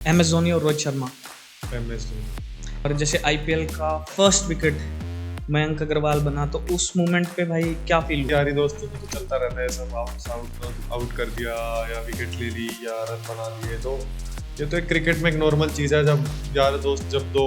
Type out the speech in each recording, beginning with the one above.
MS Dhoni और Rohit Sharma. MS Dhoni. और जैसे आईपीएल का फर्स्ट विकेट मयंक अग्रवाल बना तो उस मोमेंट पे भाई क्या फील हुआ? यारी दोस्तों में तो चलता रहता है, सब आउट कर दिया या विकेट ले ली या रन बना लिए, तो ये तो एक क्रिकेट में एक नॉर्मल चीज़ है। जब यार दोस्त जब दो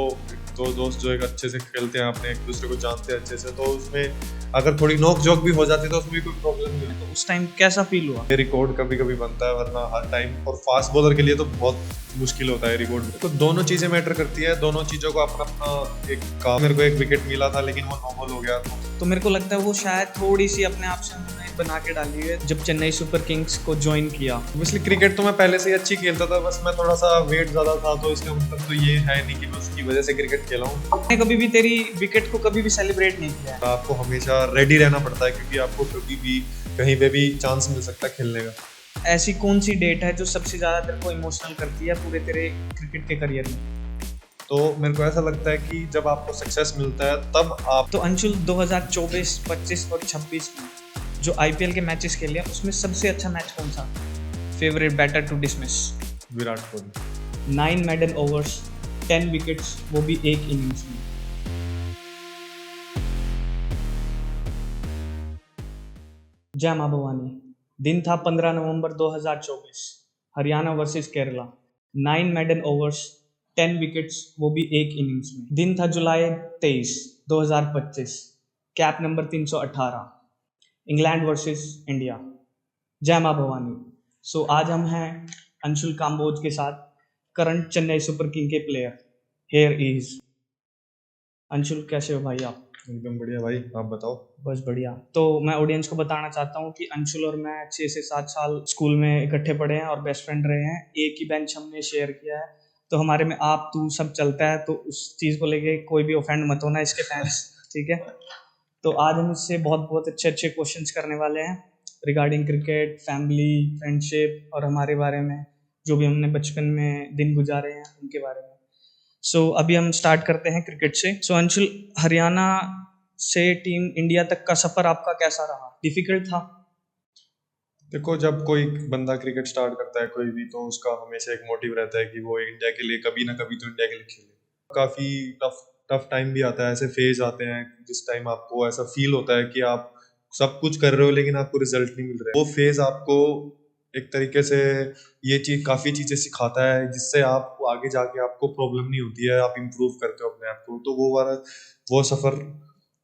दोस्त जो एक अच्छे से खेलते हैं, अपने एक दूसरे को जानते हैं अच्छे से, तो उसमें अगर थोड़ी नोक झोंक भी हो जाती है तो उसमें कोई प्रॉब्लम नहीं है। तो उस टाइम कैसा फील हुआ? ये रिकॉर्ड कभी कभी बनता है, वरना हर टाइम, और फास्ट बॉलर के लिए तो बहुत मुश्किल होता है रिकॉर्ड। तो दोनों चीज़ें मैटर करती है, दोनों चीज़ों को अपना अपना एक काम। मेरे को एक विकेट मिला था लेकिन वो नो बॉल हो गया तो मेरे को लगता है वो शायद थोड़ी सी अपने आप से उन्होंने बना के डाली है जब चेन्नई सुपर किंग्स को ज्वाइन किया। इसलिए क्रिकेट तो मैं पहले से ही अच्छी खेलता था, बस मैं थोड़ा सा वेट ज़्यादा था, तो इसका मतलब तो ये है नहीं कि मैं उसकी वजह से क्रिकेट खेला हूँ। मैंने कभी भी तेरी विकेट को कभी भी सेलिब्रेट नहीं किया है। आपको हमेशा रेडी रहना पड़ता है, क्योंकि आपको कभी भी कहीं पे भी चांस मिल सकता है खेलने का। ऐसी कौन सी डेट है जो सबसे ज्यादा तेरे को इमोशनल करती है पूरे तेरे क्रिकेट के करियर में? तो मेरे को ऐसा लगता है कि जब आपको सक्सेस मिलता है तब आप। तो अंशुल 2024, 25 और 26 में जो आईपीएल के मैचेस खेले हैं उसमें सबसे अच्छा मैच कौन सा? Favourite batter to dismiss? Virat Kohli. 9 maiden overs, 10 wickets, वो भी एक इनिंग्स में। जय मां भवानी। दिन था 15 नवंबर 2024, Haryana versus Kerala. 9 maiden overs, 10 wickets, वो भी एक इनिंग्स में। दिन था जुलाई 23, 2025, cap number 318, England versus India. जय मां भवानी। सो आज हम हैं अंशुल काम्बोज के साथ, करंट चेन्नई सुपर किंग के प्लेयर। हेयर इज अंशुल, कैसे हो भाई आप? एकदम बढ़िया भाई, आप बताओ। बस बढ़िया। तो मैं ऑडियंस को बताना चाहता हूँ कि अंशुल और मैं 6 से 7 साल स्कूल में इकट्ठे पढ़े हैं और बेस्ट फ्रेंड रहे हैं। एक ही बेंच हमने शेयर किया है, तो हमारे में आप तू सब चलता है, तो उस चीज़ को लेके कोई भी ऑफेंड मत होना इसके फैंस, ठीक है? तो आज हम इससे बहुत बहुत अच्छे अच्छे क्वेश्चंस करने वाले हैं रिगार्डिंग क्रिकेट, फैमिली, फ्रेंडशिप और हमारे बारे में, जो भी हमने बचपन में दिन गुजारे हैं उनके बारे में। सो अभी हम स्टार्ट करते हैं क्रिकेट से। सो अंशुल, हरियाणा से टीम इंडिया तक का सफर आपका कैसा रहा? डिफिकल्ट था? देखो, जब कोई बंदा क्रिकेट स्टार्ट करता है कोई भी, तो उसका हमेशा एक मोटिव रहता है कि वो इंडिया के लिए कभी ना कभी तो इंडिया के लिए खेले। काफ़ी टफ टाइम भी आता है, ऐसे फेज आते हैं जिस टाइम आपको ऐसा फील होता है कि आप सब कुछ कर रहे हो लेकिन आपको रिजल्ट नहीं मिल रहा है। वो फेज आपको एक तरीके से ये चीज काफ़ी चीज़ें सिखाता है, जिससे आप आगे जाके आपको प्रॉब्लम नहीं होती है, आप इम्प्रूव करते हो अपने आप को। तो वो सफ़र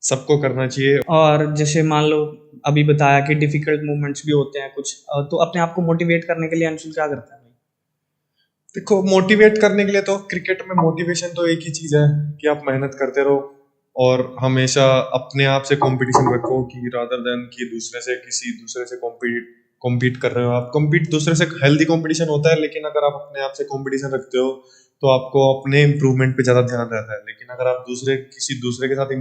सबको करना चाहिए। और जैसे मान लो अभी बताया कि डिफिकल्ट मोमेंट्स भी होते हैं कुछ, तो अपने आप को मोटिवेट करने के लिए अंशुल क्या करता है भाई? देखो, मोटिवेट करने के लिए तो क्रिकेट में मोटिवेशन तो एक ही चीज़ है कि आप मेहनत करते रहो और हमेशा अपने आप से कंपटीशन रखो, कि रादर देन कि किसी दूसरे से कॉम्पीट कर रहे हो। आप कॉम्पीट दूसरे से, हेल्दी कंपटीशन होता है, लेकिन अगर आप अपने आप से कंपटीशन रखते हो तो आपको अपने इम्प्रूवमेंट पे ज़्यादा ध्यान रहता है। लेकिन अगर आप किसी दूसरे के साथ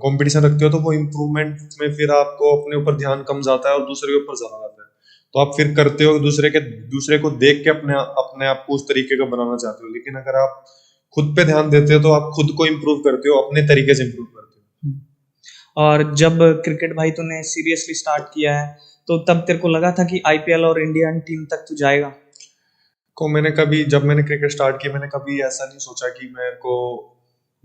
कंपटीशन रखते हो तो वो इम्प्रूवमेंट में फिर आपको अपने ऊपर ध्यान कम जाता है और दूसरे के ऊपर ज़्यादा आता है। तो आप फिर करते हो दूसरे को देख के अपने आप को उस तरीके का बनाना चाहते हो। लेकिन अगर आप खुद पे ध्यान देते हो तो आप खुद को इम्प्रूव करते हो, अपने तरीके से इम्प्रूव करते हो। और जब क्रिकेट भाई तूने सीरियसली स्टार्ट किया है, तो तब तेरे को लगा था कि आईपीएल और इंडियन टीम तक तू जाएगा? जब मैंने क्रिकेट स्टार्ट किया, मैंने कभी ऐसा नहीं सोचा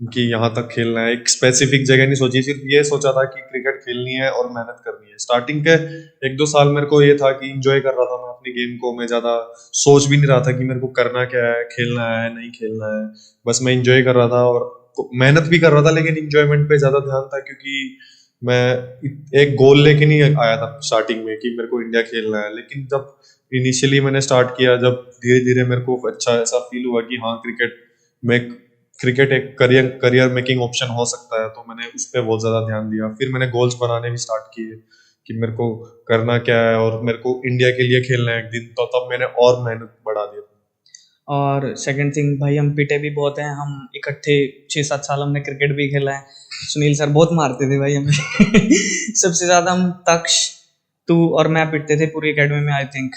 कि यहाँ तक खेलना है, एक स्पेसिफिक जगह नहीं सोची। सिर्फ ये सोचा था कि क्रिकेट खेलनी है और मेहनत करनी है। स्टार्टिंग के 1-2 साल मेरे को ये था कि इंजॉय कर रहा था मैं अपनी गेम को। मैं ज़्यादा सोच भी नहीं रहा था कि मेरे को करना क्या है, खेलना है नहीं खेलना है। बस मैं इंजॉय कर रहा था और मेहनत भी कर रहा था, लेकिन इंजॉयमेंट पे ज़्यादा ध्यान था, क्योंकि मैं एक गोल लेके नहीं आया था स्टार्टिंग में कि मेरे को इंडिया खेलना है। लेकिन जब इनिशियली मैंने स्टार्ट किया, जब धीरे धीरे मेरे को अच्छा ऐसा फील हुआ कि हाँ, क्रिकेट एक करियर मेकिंग ऑप्शन हो सकता है, तो मैंने उस पर बहुत ज़्यादा ध्यान दिया। फिर मैंने गोल्स बनाने भी स्टार्ट किए कि मेरे को करना क्या है और मेरे को इंडिया के लिए खेलना है एक दिन, तो तब मैंने और मेहनत बढ़ा दी। और सेकंड थिंग भाई, हम पिटे भी बहुत हैं, हम इकट्ठे 6-7 साल हमने क्रिकेट भी खेला है। सुनील सर बहुत मारते थे भाई हमें सबसे ज़्यादा हम तक्ष, तू और मैं पिटते थे पूरी एकेडमी में, आई थिंक।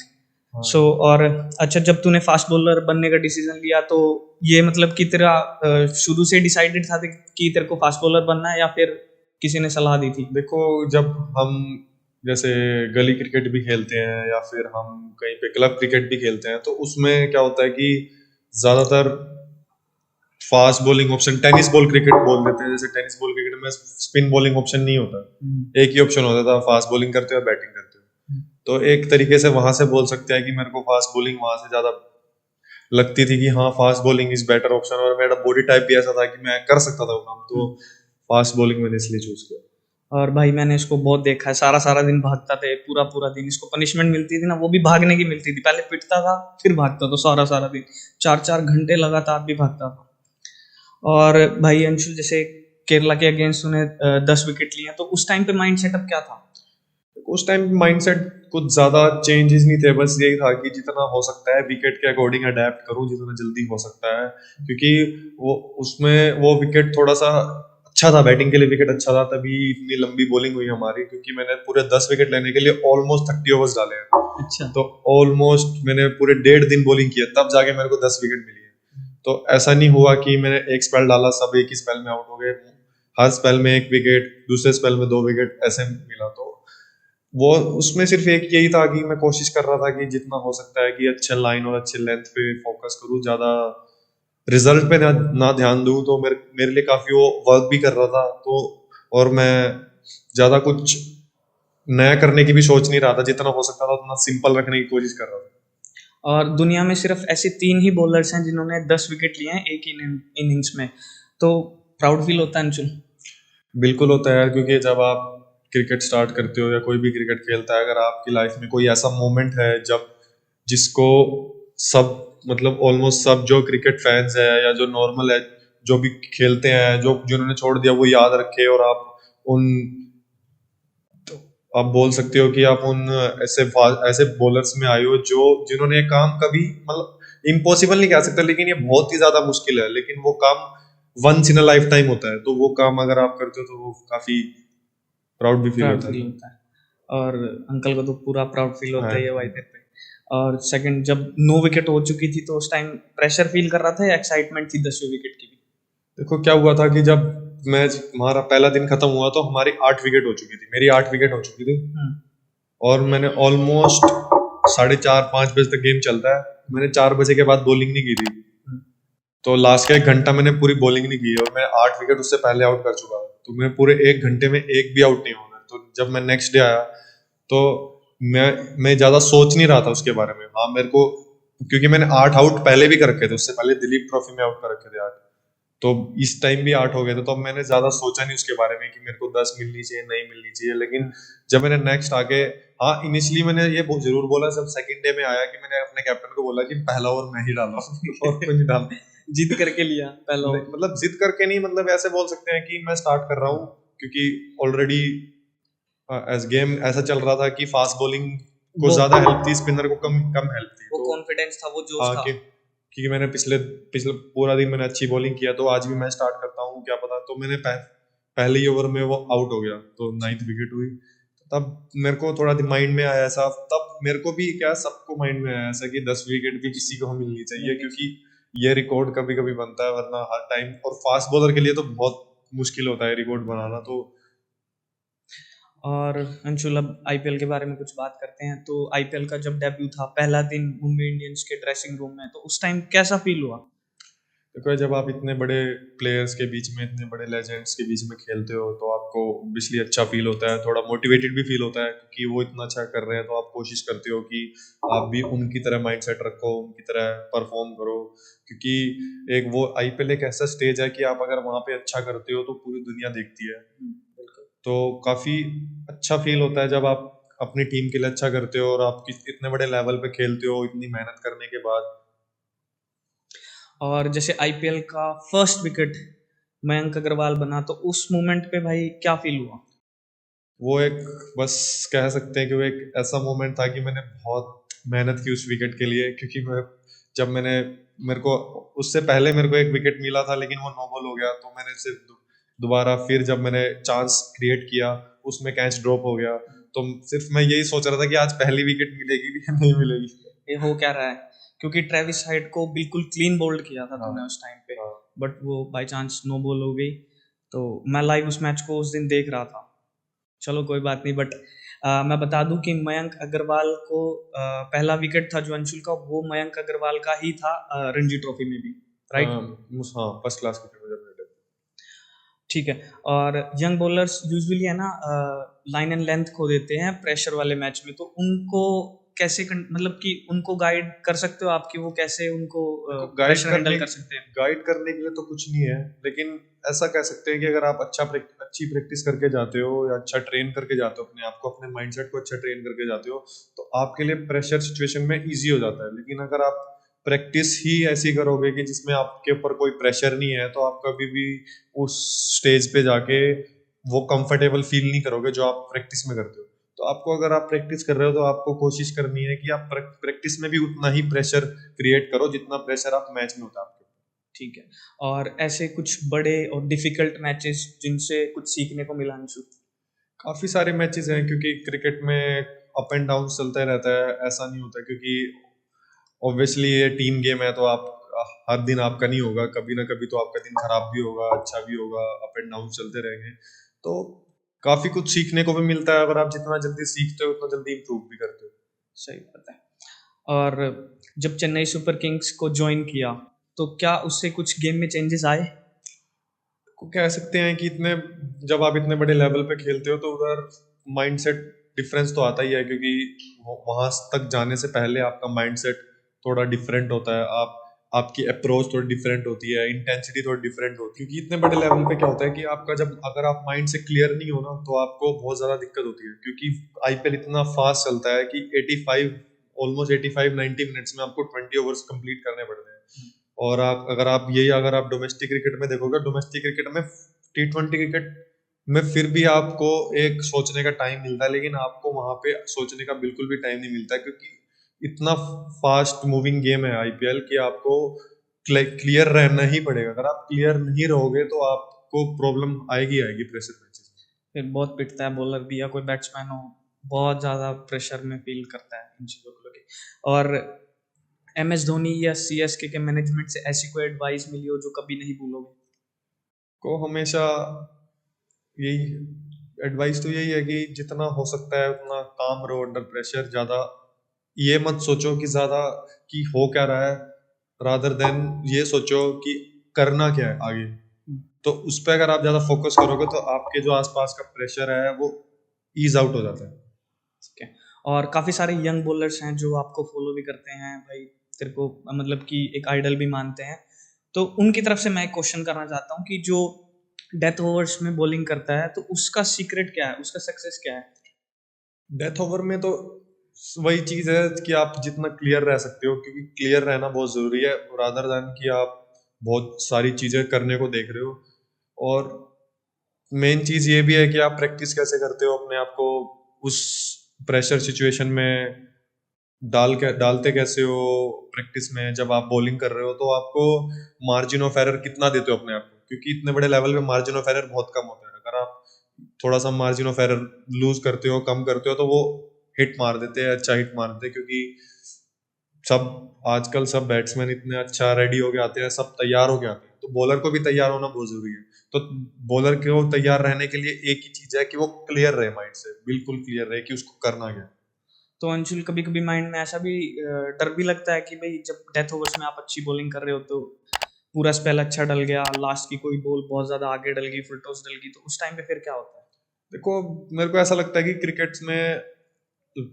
सो और अच्छा, जब तूने फास्ट बॉलर बनने का डिसीजन लिया, तो ये मतलब कि तेरा शुरू से डिसाइडेड था कि तेरे को फास्ट बॉलर बनना है, या फिर किसी ने सलाह दी थी? देखो, जब हम जैसे गली क्रिकेट भी खेलते हैं या फिर हम कहीं पे क्लब क्रिकेट भी खेलते हैं, तो उसमें क्या होता है कि ज्यादातर fast bowling option, tennis ball cricket बोल देते हैं, जैसे टेनिस बॉल क्रिकेट में स्पिन बॉलिंग ऑप्शन नहीं होता, एक ही ऑप्शन होता था, फास्ट बॉलिंग करते हो या बैटिंग करते हो। तो एक तरीके से वहां से बोल सकते हैं कि मेरे को फास्ट बॉलिंग वहां से ज्यादा लगती थी कि हाँ fast bowling is better option, और मेरा बॉडी टाइप भी ऐसा था कि मैं कर सकता था वो काम, तो फास्ट बॉलिंग मैंने इसलिए चूज किया। और भाई मैंने इसको बहुत देखा है, सारा सारा दिन भागता था, पूरा पूरा दिन। इसको पनिशमेंट मिलती थी ना, वो भी भागने की मिलती थी। पहले पिटता था, फिर भागता था सारा सारा दिन, 4-4 घंटे लगातार भी भागता था। और भाई अंशुल, जैसे केरला के अगेंस्ट उन्हें 10 विकेट लिए, तो उस टाइम पे माइंड सेटअप क्या था? उस टाइम माइंडसेट कुछ ज्यादा चेंजेस नहीं थे, बस यही था कि जितना हो सकता है विकेट के अकॉर्डिंग अडेप्ट करूं जितना जल्दी हो सकता है, क्योंकि वो उसमें वो विकेट थोड़ा सा अच्छा था, बैटिंग के लिए विकेट अच्छा था, तभी इतनी लंबी बॉलिंग हुई हमारी, क्योंकि मैंने पूरे 10 विकेट लेने के लिए ऑलमोस्ट 30 ओवर्स डाले हैं। अच्छा। तो ऑलमोस्ट मैंने पूरे 1.5 दिन बॉलिंग किया, तब जाके मेरे को 10 विकेट मिली है। तो ऐसा नहीं हुआ कि मैंने एक स्पेल डाला सब एक ही स्पेल में आउट हो गए, हर स्पेल में 1 विकेट, दूसरे स्पेल में 2 विकेट ऐसे मिला। तो वो उसमें सिर्फ एक यही था कि मैं कोशिश कर रहा था कि जितना हो सकता है कि अच्छे लाइन और अच्छे लेंथ पे फोकस करूं, ज्यादा रिजल्ट पे ना ध्यान दूं। तो मेरे लिए काफी वो वर्क भी कर रहा था, तो और मैं ज्यादा कुछ नया करने की भी सोच नहीं रहा था, जितना हो सकता था उतना सिंपल रखने की कोशिश कर रहा था। और दुनिया में सिर्फ ऐसे 3 ही बॉलर्स हैं जिन्होंने 10 विकेट लिए हैं एक इनिंग्स में, तो प्राउड फील होता है अंशुल? बिल्कुल होता है यार, क्योंकि जब आप क्रिकेट स्टार्ट करते हो या कोई भी क्रिकेट खेलता है, अगर आपकी लाइफ में कोई ऐसा मोमेंट है जब जिसको सब मतलब ऑलमोस्ट सब जो क्रिकेट फैंस है या जो नॉर्मल है जो भी खेलते हैं, जो जिन्होंने छोड़ दिया, वो याद रखे, और आप उन आप बोल सकते हो कि आप उन ऐसे बॉलर्स में आए हो जो जिन्होंने ये काम कभी मतलब इम्पॉसिबल नहीं कह सकते, लेकिन ये बहुत ही ज्यादा मुश्किल है, लेकिन वो काम once in a lifetime होता है, तो वो काम अगर आप करते हो तो वो काफी प्राउड भी फील प्राउड होता फील है। होता है। और अंकल को तो पूरा प्राउड फील होता हाँ, है ये भाई तेरे पे। और सेकंड, जब 9 विकेट हो चुकी थी तो उस टाइम प्रेशर फील कर रहा था या एक्साइटमेंट थी 10वें विकेट की भी? देखो क्या हुआ था कि जब मैच हमारा पहला दिन खत्म हुआ तो हमारी 8 विकेट हो चुकी थी, मेरी 8 विकेट हो चुकी थी, और मैंने ऑलमोस्ट 4:30-5 बजे तक गेम चलता है, मैंने 4 बजे के बाद बॉलिंग नहीं की थी। तो लास्ट का 1 घंटा मैंने पूरी बॉलिंग नहीं की, और मैं 8 विकेट उससे पहले आउट कर चुका था, तो मैं पूरे 1 घंटे में एक भी आउट नहीं होना। तो जब मैं नेक्स्ट डे आया तो मैं ज्यादा सोच नहीं रहा था उसके बारे में। हाँ मेरे को, क्योंकि मैंने 8 आउट पहले भी कर रखे थे, उससे पहले दिलीप ट्रॉफी में आउट कर रखे थे 8, तो इस टाइम भी 8 हो गए थे, तो अब मैंने ज्यादा सोचा नहीं उसके बारे में कि मेरे को 10 मिलनी चाहिए नहीं मिलनी चाहिए। लेकिन जब मैंने नेक्स्ट आके, हाँ इनिशियली मैंने ये जरूर बोला जब सेकंड डे में आया कि मैंने अपने कैप्टन को बोला कि पहला ओवर मैं ही डाला और कोई नहीं डाला। जिद करके लिया पहला ओवर? मतलब जिद करके नहीं, मतलब ऐसे बोल सकते हैं कि मैं स्टार्ट कर रहा हूँ, क्योंकि ऑलरेडी एज गेम ऐसा चल रहा था कि फास्ट बॉलिंग को ज्यादा हेल्प थी, स्पिनर को कम कम हेल्प थी। वो तो कॉन्फिडेंस था, वो जोश हाँ था। क्योंकि मैंने पिछले पिछले पूरा दिन मैंने अच्छी बॉलिंग किया, तो आज भी मैं स्टार्ट करता हूँ क्या पता। तो मैंने पहले ही ओवर में वो आउट हो गया, तो 9th विकेट हुई। तब मेरे को थोड़ा माइंड में आया ऐसा, तब मेरे को भी क्या सबको माइंड में आया ऐसा कि 10 विकेट भी किसी को मिलनी चाहिए, क्योंकि ये रिकॉर्ड कभी कभी बनता है, वरना हर टाइम, और फास्ट बॉलर के लिए तो बहुत मुश्किल होता है रिकॉर्ड बनाना। तो और अंशुल, अब आईपीएल के बारे में कुछ बात करते हैं। तो आईपीएल का जब डेब्यू था, पहला दिन मुंबई इंडियंस के ड्रेसिंग रूम में, तो उस टाइम कैसा फील हुआ? देखो जब आप इतने बड़े प्लेयर्स के बीच में, इतने बड़े लेजेंड्स के बीच में खेलते हो, तो आपको ऑब्वियसली अच्छा फील होता है, थोड़ा मोटिवेटेड भी फील होता है, क्योंकि वो इतना अच्छा कर रहे हैं, तो आप कोशिश करते हो कि आप भी उनकी तरह माइंडसेट रखो, उनकी तरह परफॉर्म करो, क्योंकि एक वो आईपीएल एक ऐसा स्टेज है कि आप अगर वहाँ पे अच्छा करते हो तो पूरी दुनिया देखती है। तो काफी अच्छा फील होता है जब आप अपनी टीम के लिए अच्छा करते हो और आप इतने बड़े लेवल पे खेलते हो इतनी मेहनत करने के बाद। और जैसे आईपीएल का फर्स्ट विकेट मयंक अग्रवाल बना, तो उस मोमेंट पे भाई क्या फील हुआ? वो एक बस कह सकते हैं कि वो एक ऐसा मोमेंट था कि मैंने बहुत मेहनत की उस विकेट के लिए, क्योंकि जब मेरे को उससे पहले मेरे को एक विकेट मिला था, लेकिन वो नो बॉल हो गया, तो मैंने सिर्फ दोबारा फिर जब मैंने चांस क्रिएट किया उसमें कैच ड्रॉप हो गया, तो सिर्फ मैं यही सोच रहा था कि आज पहली विकेट मिलेगी भी या नहीं मिलेगी। ये हो क्या रहा है? क्योंकि ट्रेविस हाइड को बिल्कुल क्लीन बोल्ड किया था हाँ, तूने उस टाइम पे, हाँ। बट वो बाय चांस नो बॉल हो गई। तो मैं लाइव उस मैच को उस दिन देख रहा था। चलो कोई बात नहीं, बट मैं बता दूं कि मयंक अग्रवाल को पहला विकेट था जो अंशुल का, वो मयंक अग्रवाल का ही था रणजी ट्रॉफी में भी, राइट? हाँ, फर्स्ट क्लास क्रिकेट में जब मैंने ठीक है। और यंग बॉलर्स यूजुअली है ना लाइन एंड लेंथ खो देते हैं प्रेशर वाले मैच में, तो उनको कैसे मतलब कि उनको गाइड कर सकते हो आप कि वो कैसे उनको गाइड प्रेशर हैंडल करने कर सकते हैं? गाइड करने के लिए तो कुछ नहीं है, लेकिन ऐसा कह सकते हैं कि अगर आप अच्छी प्रैक्टिस करके जाते हो या अच्छा ट्रेन करके जाते हो अपने आप को, अपने माइंडसेट को अच्छा ट्रेन करके जाते हो, तो आपके लिए प्रेशर सिचुएशन में इजी हो जाता है। लेकिन अगर आप प्रैक्टिस ही ऐसी करोगे कि जिसमें आपके ऊपर कोई प्रेशर नहीं है, तो आप कभी भी उस स्टेज पे जाके वो कंफर्टेबल फील नहीं करोगे जो आप प्रैक्टिस में करते हो। तो आपको, अगर आप प्रैक्टिस कर रहे हो, तो आपको कोशिश करनी है कि आप प्रैक्टिस में भी उतना ही प्रेशर क्रिएट करो जितना प्रेशर आप मैच में होता है आपके। ठीक है। और ऐसे कुछ बड़े और डिफिकल्ट मैचेस जिनसे कुछ सीखने को मिला अंशु? काफी सारे मैचेस हैं, क्योंकि क्रिकेट में अप एंड डाउन चलता ही रहता है, ऐसा नहीं होता, क्योंकि ऑब्वियसली ये टीम गेम है, तो आप हर दिन आपका नहीं होगा, कभी ना कभी तो आपका दिन खराब भी होगा, अच्छा भी होगा, अप एंड डाउन चलते रहेंगे। तो काफी कुछ सीखने को भी मिलता है, अगर आप जितना जल्दी सीखते हो उतना जल्दी इंप्रूव भी करते हो। सही बात है। और जब चेन्नई सुपर किंग्स को ज्वाइन किया तो क्या उससे कुछ गेम में चेंजेस आए? को कह सकते हैं कि जब आप इतने बड़े लेवल पे खेलते हो, तो उधर माइंडसेट डिफरेंस तो आता ही है, क्योंकि वहां तक जाने से पहले आपका माइंडसेट थोड़ा डिफरेंट होता है, आपकी अप्रोच थोड़ी डिफरेंट होती है, इंटेंसिटी थोड़ी डिफरेंट होती है। क्योंकि इतने बड़े लेवल पे क्या होता है कि आपका जब अगर आप माइंड से क्लियर नहीं हो ना, तो आपको बहुत ज्यादा दिक्कत होती है, क्योंकि आईपीएल इतना फास्ट चलता है कि 85 ऑलमोस्ट 85-90 मिनट्स में आपको 20 ओवर्स कंप्लीट करने पड़ते हैं। और अगर आप डोमेस्टिक क्रिकेट में देखोगे, डोमेस्टिक क्रिकेट में T20 क्रिकेट में फिर भी आपको एक सोचने का टाइम मिलता है, लेकिन आपको वहां पे सोचने का बिल्कुल भी टाइम नहीं मिलता, क्योंकि इतना फास्ट मूविंग गेम है आईपीएल कि आपको क्लियर रहना ही पड़ेगा। अगर आप क्लियर नहीं रहोगे तो आपको प्रॉब्लम आएगी प्रेशर मैचेस में। फिर बहुत पिटता है बॉलर भी या कोई बैट्समैन हो, बहुत ज़्यादा प्रेशर में फील करता है इन चीज़ों को लेके। और MS धोनी या CSK के मैनेजमेंट से ऐसी कोई एडवाइस मिली हो जो कभी नहीं भूलोगे? को हमेशा यही एडवाइस तो यही है कि जितना हो सकता है उतना काम रहो अंडर प्रेशर। ज्यादा ये मत सोचो कि ज्यादा कि हो क्या रहा है, रादर देन ये सोचो कि करना क्या है आगे। तो उस पर अगर आप ज्यादा फोकस करोगे, तो आपके जो आसपास का प्रेशर है वो ईज आउट हो जाता है। ठीक है। और काफ़ी सारे यंग बॉलर्स हैं जो आपको फॉलो भी करते हैं भाई, तेरे को मतलब कि एक आइडल भी मानते हैं, तो उनकी तरफ से मैं एक क्वेश्चन करना चाहता हूँ कि जो डेथ ओवर्स में बॉलिंग करता है तो उसका सीक्रेट क्या है, उसका सक्सेस क्या है? डेथ ओवर में तो वही चीज है कि आप जितना क्लियर रह सकते हो, क्योंकि क्लियर रहना बहुत जरूरी है, रादर देन कि आप बहुत सारी चीजें करने को देख रहे हो। और मेन चीज ये भी है कि आप प्रैक्टिस कैसे करते हो अपने आप को उस प्रेशर सिचुएशन में डालते कैसे हो प्रैक्टिस में। जब आप बॉलिंग कर रहे हो, तो आपको मार्जिन ऑफ एरर कितना देते हो अपने आप को, क्योंकि इतने बड़े लेवल पे मार्जिन ऑफ एरर बहुत कम होता है। अगर आप थोड़ा सा मार्जिन ऑफ एरर लूज करते हो, कम करते हो, तो वो हिट मार देते हैं, अच्छा हिट मार देते हैं, क्योंकि आजकल सब बैट्समैन इतने अच्छा रेडी होके आते हैं, सब तैयार होके आते हैं, तो बॉलर को भी तैयार होना बहुत जरूरी है। तो बॉलर को तैयार रहने के लिए एक ही चीज है कि वो क्लियर रहे, माइंड से बिल्कुल क्लियर रहे कि उसको करना क्या है। तो अंशुल कभी कभी माइंड में ऐसा भी डर भी लगता है कि भाई जब डेथ ओवर्स में आप अच्छी बॉलिंग कर रहे हो तो पूरा स्पेल अच्छा डल गया, लास्ट की कोई बॉल बहुत ज्यादा आगे डल गई, फुल टॉस डल गई, तो उस टाइम पे फिर क्या होता है? देखो, मेरे को ऐसा लगता है कि क्रिकेट में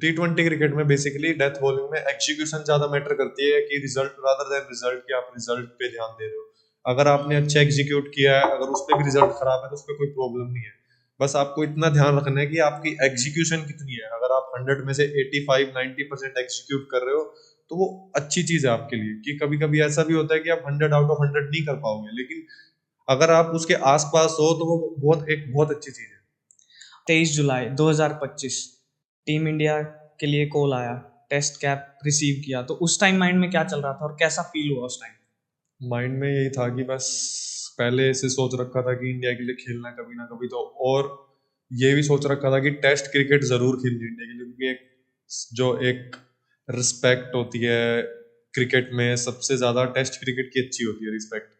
T20 क्रिकेट में बेसिकली डेथ बॉलिंग में एग्जीक्यूशन ज्यादा मैटर करती है कि रिजल्ट, रादर देन रिजल्ट, कि आप रिजल्ट पे ध्यान दे रहे हो। अगर आपने अच्छा एग्जीक्यूट किया है, अगर उस पर भी रिजल्ट खराब है, तो उस पर कोई प्रॉब्लम नहीं है। बस आपको इतना ध्यान रखना है कि आपकी एग्जीक्यूशन कितनी है। अगर आप 100 में से 85-90% एग्जीक्यूट कर रहे हो, तो वो अच्छी चीज है आपके लिए। कि कभी कभी ऐसा भी होता है कि आप 100 आउट ऑफ 100 नहीं कर पाओगे, लेकिन अगर आप उसके आसपास हो, तो वो बहुत अच्छी चीज है। 23 जुलाई 2025 टीम इंडिया के लिए कॉल आया, टेस्ट कैप रिसीव किया, तो उस टाइम माइंड में क्या चल रहा था और कैसा फील हुआ उस टाइम? माइंड में यही था कि बस पहले से सोच रखा था कि इंडिया के लिए खेलना है कभी ना कभी, तो और ये भी सोच रखा था कि टेस्ट क्रिकेट जरूर खेलनी है इंडिया के लिए, क्योंकि एक रिस्पेक्ट होती है क्रिकेट में, सबसे ज्यादा टेस्ट क्रिकेट की अच्छी होती है रिस्पेक्ट।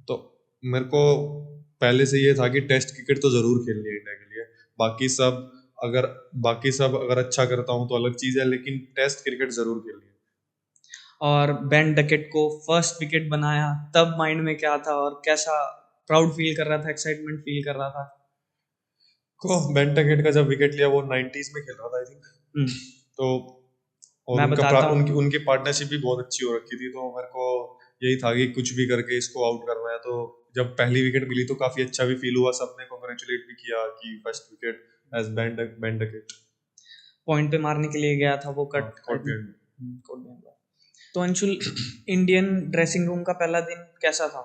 तो मेरे को पहले से ये था कि टेस्ट क्रिकेट तो जरूर खेलनी है इंडिया के लिए। बाकी सब अगर बाकी सब अगर अच्छा करता हूँ तो अलग चीज़ है, लेकिन टेस्ट क्रिकेट ज़रूर खेलनी है। और बेन डकेट को फर्स्ट विकेट बनाया तब माइंड में क्या था और कैसा प्राउड फील कर रहा था, एक्साइटमेंट फील कर रहा था? को बेन टकेट का जब विकेट लिया वो 90s में खेल रहा था आई थिंक। हम्म, तो और मैं बताता हूँ। उनकी उनकी पार्टनरशिप भी बहुत अच्छी हो रखी थी, तो मेरे को यही था कि कुछ भी करके इसको आउट करना है। तो जब पहली विकेट मिली तो काफी अच्छा भी फील हुआ, सबने कॉन्ग्रेचुलेट भी किया कि first wicket as Ben Duckett. Point पे मारने के लिए गया था वो हाँ, कट। कॉट गेंद। कोट गेंद। तो अंशुल, इंडियन ड्रेसिंग रूम का पहला दिन कैसा था?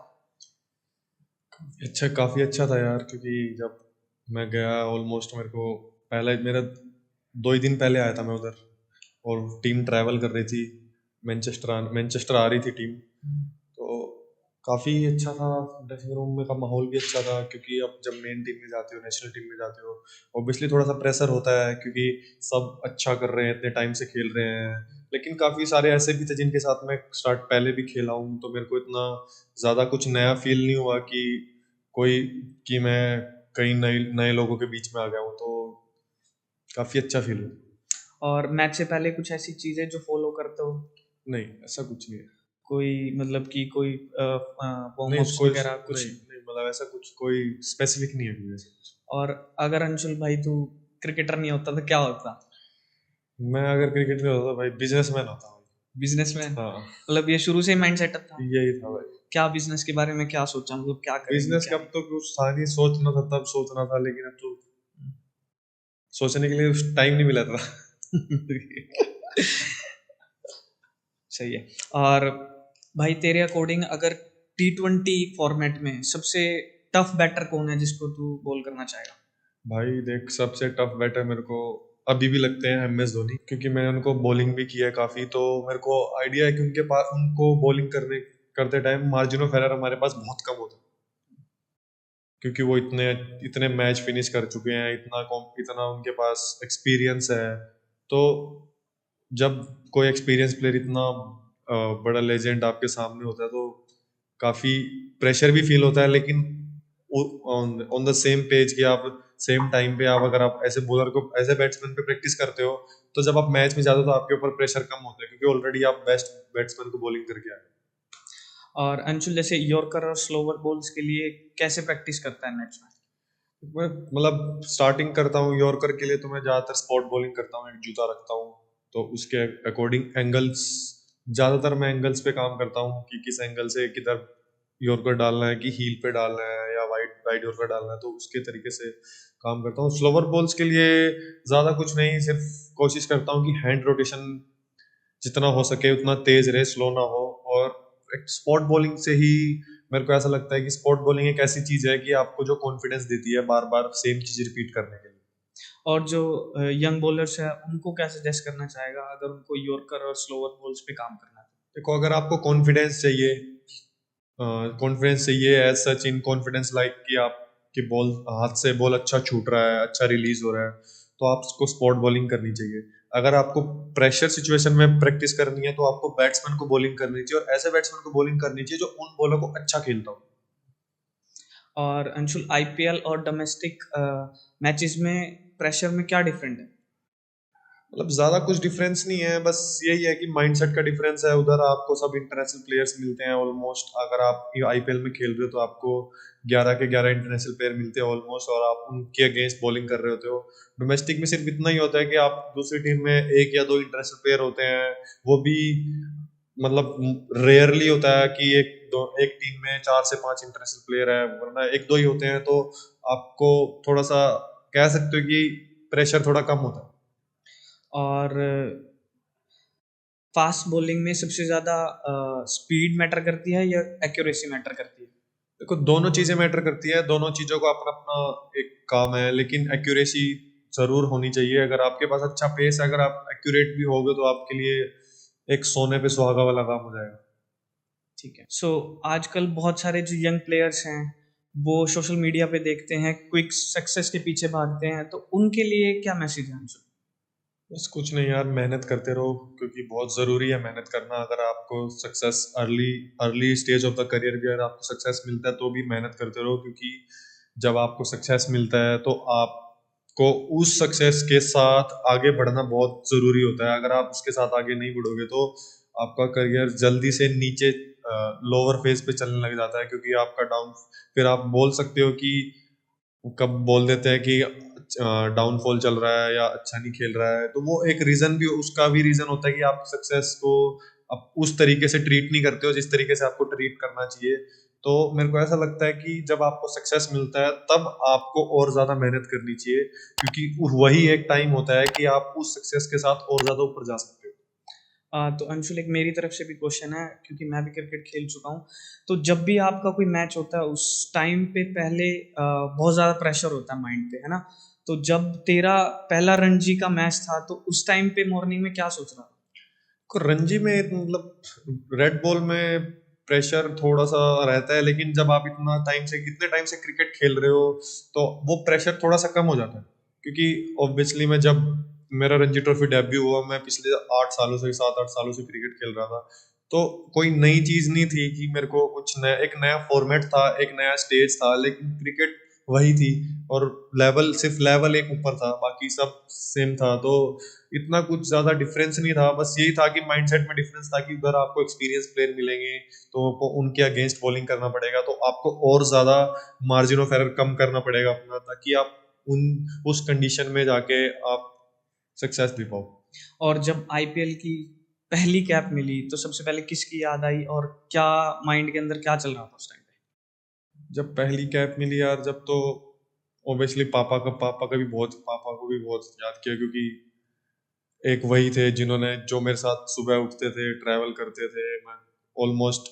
अच्छा, काफी अच्छा था यार, क्योंकि जब मैं गया ऑलमोस्ट मेरे को पहले मेरा 2 ही दिन पहले आया था मैं उधर, और टीम ट्रैवल कर रही थी, मैनचेस्टर आ रही थी टीम। तो काफ़ी अच्छा था, ड्रेसिंग रूम में का माहौल भी अच्छा था, क्योंकि अब जब मेन टीम में जाते हो, नेशनल टीम में जाते हो, ऑब्वियसली थोड़ा सा प्रेशर होता है क्योंकि सब अच्छा कर रहे हैं, इतने टाइम से खेल रहे हैं। लेकिन काफ़ी सारे ऐसे भी थे जिनके साथ मैं स्टार्ट पहले भी खेला हूँ, तो मेरे को इतना ज़्यादा कुछ नया फील नहीं हुआ कि कोई कि मैं कई नए नए लोगों के बीच में आ गया हूँ। तो काफ़ी अच्छा फील हुआ। और मैच से पहले कुछ ऐसी चीजें जो फॉलो करते हो? नहीं, ऐसा कुछ नहीं है। कोई मतलब कि कोई वार्म नहीं, अप्स कोई वगैरह नहीं कुछ? नहीं, मतलब ऐसा कुछ कोई स्पेसिफिक नहीं है कोई ऐसा कुछ। और अगर अंशुल भाई तू क्रिकेटर नहीं होता तो क्या होता? मैं अगर क्रिकेट में होता भाई बिजनेसमैन होता भाई। बिजनेसमैन? हाँ, मतलब ये शुरू से ही माइंड सेटअप था? यही था भाई। क्या बिजनेस के बारे में क्या सोचा, मतलब क्या करेंगे बिजनेस क्या का अब नहीं? तो कुछ था नहीं, सोचना था तब सोचना था, लेकिन अब तो सोचने के लिए टाइम नहीं मिला था। सही है। और भाई तेरे अकॉर्डिंग अगर T20 फॉर्मेट में सबसे टफ बैटर कौन है जिसको तू बॉल करना चाहेगा? भाई देख, सबसे टफ बैटर मेरे को अभी भी लगते हैं MS धोनी, क्योंकि मैंने उनको बॉलिंग भी किया है काफी, तो मेरे को आइडिया है कि उनके पास उनको बॉलिंग करते टाइम मार्जिन ऑफ एरर हमारे पास बहुत कम होता है, क्योंकि वो इतने इतने मैच फिनिश कर चुके हैं, इतना उनके पास एक्सपीरियंस है। तो जब कोई एक्सपीरियंस प्लेयर इतना बड़ा लेजेंड आपके सामने होता है तो काफी प्रेशर भी फील होता है, लेकिन ऑन द सेम पेज कि आप सेम टाइम पे आप अगर आप ऐसे बॉलर को ऐसे बैट्समैन पे प्रैक्टिस करते हो, तो जब आप मैच में जाते हो तो आपके ऊपर प्रेशर कम होता है, क्योंकि ऑलरेडी आप बेस्ट बैट्समैन को बॉलिंग करके आए। और अंशुल जैसे यॉर्कर और स्लोवर बॉल्स के लिए कैसे प्रैक्टिस करता है नेट्स में? मैं मतलब स्टार्टिंग करता हूँ यॉर्कर के लिए, तो मैं ज्यादातर स्पॉट बॉलिंग करता हूँ, एक जूता रखता हूँ, तो उसके अकॉर्डिंग एंगल्स, ज्यादातर मैं एंगल्स पे काम करता हूँ कि किस एंगल से किधर यॉर्कर डालना है, कि हील पे डालना है या वाइड वाइड यॉर्कर डालना है, तो उसके तरीके से काम करता हूँ। स्लोवर बॉल्स के लिए ज्यादा कुछ नहीं, सिर्फ कोशिश करता हूँ कि हैंड रोटेशन जितना हो सके उतना तेज रहे, स्लो ना हो। और एक स्पॉट बॉलिंग से ही मेरे को ऐसा लगता है कि स्पॉट बॉलिंग एक ऐसी चीज है कि आपको जो कॉन्फिडेंस देती है बार बार सेम चीज रिपीट करने के लिए। और जो यंग बॉलर्स है उनको क्या सजेस्ट करना चाहेगा अगर उनको यॉर्कर और स्लोवर बॉल्स पे काम करना है? देखो, अगर आपको कॉन्फिडेंस चाहिए as such in confidence like कि आपकी बॉल हाथ से बॉल अच्छा छूट रहा है, अच्छा रिलीज हो रहा है, तो आपको स्पॉट बॉलिंग करनी चाहिए। अगर आपको प्रेशर सिचुएशन में प्रैक्टिस करनी है तो आपको बैट्समैन को बॉलिंग करनी चाहिए, और ऐसे बैट्समैन को बॉलिंग करनी चाहिए जो उन बॉलर को अच्छा खेलता हो। और अंशुल IPL और डोमेस्टिक मैचेस में प्रेशर में क्या डिफरेंट है? मतलब ज्यादा कुछ डिफरेंस नहीं है, बस यही है कि माइंडसेट का डिफरेंस है। उधर आपको सब इंटरनेशनल प्लेयर्स मिलते हैं ऑलमोस्ट, अगर आप IPL में खेल रहे हो तो आपको 11 के 11 इंटरनेशनल प्लेयर मिलते हैं ऑलमोस्ट, और आप उनके अगेंस्ट बॉलिंग कर रहे होते हो। डोमेस्टिक में सिर्फ इतना ही होता है कि आप दूसरी टीम में 1 या 2 इंटरनेशनल प्लेयर होते हैं, वो भी मतलब रेयरली होता है कि एक टीम में 4 से 5 इंटरनेशनल प्लेयर है, वरना 1 2 ही होते हैं। तो आपको थोड़ा सा कह सकते हो कि प्रेशर थोड़ा कम होता है। और फास्ट बॉलिंग में सबसे ज्यादा स्पीड मैटर करती है या एक्यूरेसी मैटर करती है? देखो, दोनों चीजें मैटर करती है, दोनों चीजों का अपना अपना एक काम है, लेकिन एक्यूरेसी जरूर होनी चाहिए। अगर आपके पास अच्छा पेस है, अगर आप एक्यूरेट भी होगे तो आपके लिए एक सोने पे सुहागा वाला काम हो जाएगा। ठीक है। सो आजकल बहुत सारे जो यंग प्लेयर्स हैं वो सोशल मीडिया पे देखते हैं, क्विक सक्सेस के पीछे भागते हैं, तो उनके लिए क्या मैसेज है अंशुल? बस कुछ नहीं यार, मेहनत करते रहो, क्योंकि बहुत जरूरी है मेहनत करना। अगर आपको success early early stage of the career भी अगर आपको सक्सेस मिलता है तो भी मेहनत करते रहो, क्योंकि जब आपको सक्सेस मिलता है तो आप को उस सक्सेस के साथ आगे बढ़ना बहुत ज़रूरी होता है। अगर आप उसके साथ आगे नहीं बढ़ोगे तो आपका करियर जल्दी से नीचे लोअर फेज पे चलने लग जाता है, क्योंकि आपका डाउन, फिर आप बोल सकते हो कि कब बोल देते हैं कि डाउनफॉल चल रहा है या अच्छा नहीं खेल रहा है, तो वो एक रीजन भी, उसका भी रीजन होता है कि आप सक्सेस को आप उस तरीके से ट्रीट नहीं करते हो जिस तरीके से आपको ट्रीट करना चाहिए। तो मेरे को ऐसा लगता है कि जब आपको सक्सेस मिलता है तब आपको और ज्यादा मेहनत करनी चाहिए, क्योंकि वही एक टाइम होता है कि आप उस सक्सेस के साथ और ज्यादा ऊपर जा सकते हो। तो अंशुल, एक मेरी तरफ से भी क्वेश्चन है, क्योंकि मैं भी क्रिकेट खेल चुका हूँ। तो जब भी आपका कोई मैच होता है उस टाइम पे पहले बहुत ज़्यादा प्रेशर होता है माइंड पे, है ना? तो जब तेरा पहला रणजी का मैच था तो उस टाइम पे मॉर्निंग में क्या सोच रहा था? को रणजी में मतलब रेड बॉल में प्रेशर थोड़ा सा रहता है, लेकिन जब आप इतने टाइम से क्रिकेट खेल रहे हो तो वो प्रेशर थोड़ा सा कम हो जाता है, क्योंकि ऑब्वियसली मैं जब मेरा रणजी ट्रॉफी डेब्यू हुआ, मैं पिछले 8 सालों से 7-8 सालों से क्रिकेट खेल रहा था, तो कोई नई चीज नहीं थी कि मेरे को कुछ नया, एक नया फॉर्मेट था, एक नया स्टेज था, लेकिन क्रिकेट वही थी और सिर्फ लेवल एक ऊपर था, बाकी सब सेम था। तो इतना कुछ ज्यादा डिफरेंस नहीं था, बस यही था कि माइंडसेट में डिफरेंस था कि उधर आपको एक्सपीरियंस प्लेयर मिलेंगे तो आपको उनके अगेंस्ट बॉलिंग करना पड़ेगा, तो आपको और ज्यादा मार्जिन ऑफ एरर कम करना पड़ेगा अपना, ताकि आप उन उस कंडीशन में जाके आप सक्सेस दे पाओ। और जब आईपीएल की पहली कैप मिली तो सबसे पहले किसकी याद आई और क्या माइंड के अंदर क्या चल रहा था उस टाइम जब पहली कैप मिली यार, जब तो ऑब्वियसली पापा को भी बहुत याद किया, क्योंकि एक वही थे जिन्होंने, जो मेरे साथ सुबह उठते थे, ट्रैवल करते थे, मैं ऑलमोस्ट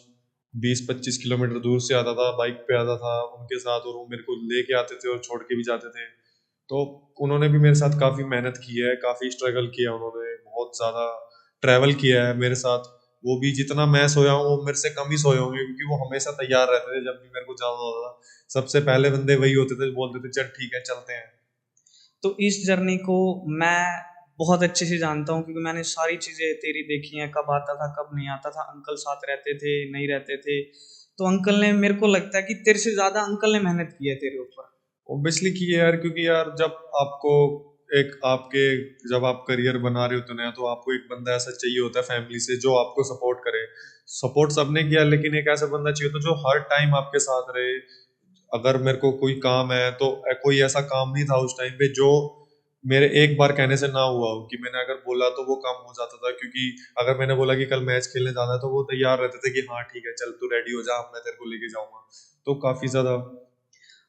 20-25 किलोमीटर दूर से आता था, बाइक पे आता था उनके साथ, और वो मेरे को लेके आते थे और छोड़ के भी जाते थे। तो उन्होंने भी मेरे साथ काफ़ी मेहनत की है, काफ़ी स्ट्रगल किया, उन्होंने बहुत ज़्यादा ट्रैवल किया है मेरे साथ। वो भी जितना मैं सोया हूँ वो मेरे से कम ही सोए होंगे, क्योंकि वो हमेशा तैयार रहते थे जब भी मेरे को जाना होता था। सबसे पहले बंदे वही होते थे, बोलते थे चल ठीक है चलते हैं। तो इस जर्नी को मैं बहुत अच्छे से जानता हूँ, क्योंकि मैंने सारी चीज़ें तेरी देखी हैं, कब आता था कब नहीं आता था, अंकल साथ रहते थे नहीं रहते थे। तो अंकल ने, मेरे को लगता है कि तेरे से ज़्यादा अंकल ने मेहनत की है तेरे ऊपर। ऑब्वियसली की है यार, क्योंकि यार जब आप करियर बना रहे होते हो नया, तो आपको एक बंदा ऐसा चाहिए होता है फैमिली से जो आपको सपोर्ट करे। सपोर्ट सबने किया, लेकिन एक ऐसा बंदा चाहिए होता है जो हर टाइम आपके साथ रहे। अगर मेरे को कोई काम है तो कोई ऐसा काम नहीं था उस टाइम पे जो मेरे एक बार कहने से ना हुआ हो, कि मैंने अगर बोला तो वो काम हो जाता था, क्योंकि अगर मैंने बोला कि कल मैच खेलने जाना है तो वो तैयार रहते थे कि हाँ ठीक है चल तू रेडी हो जा, मैं तेरे को लेके जाऊंगा। तो काफी ज्यादा।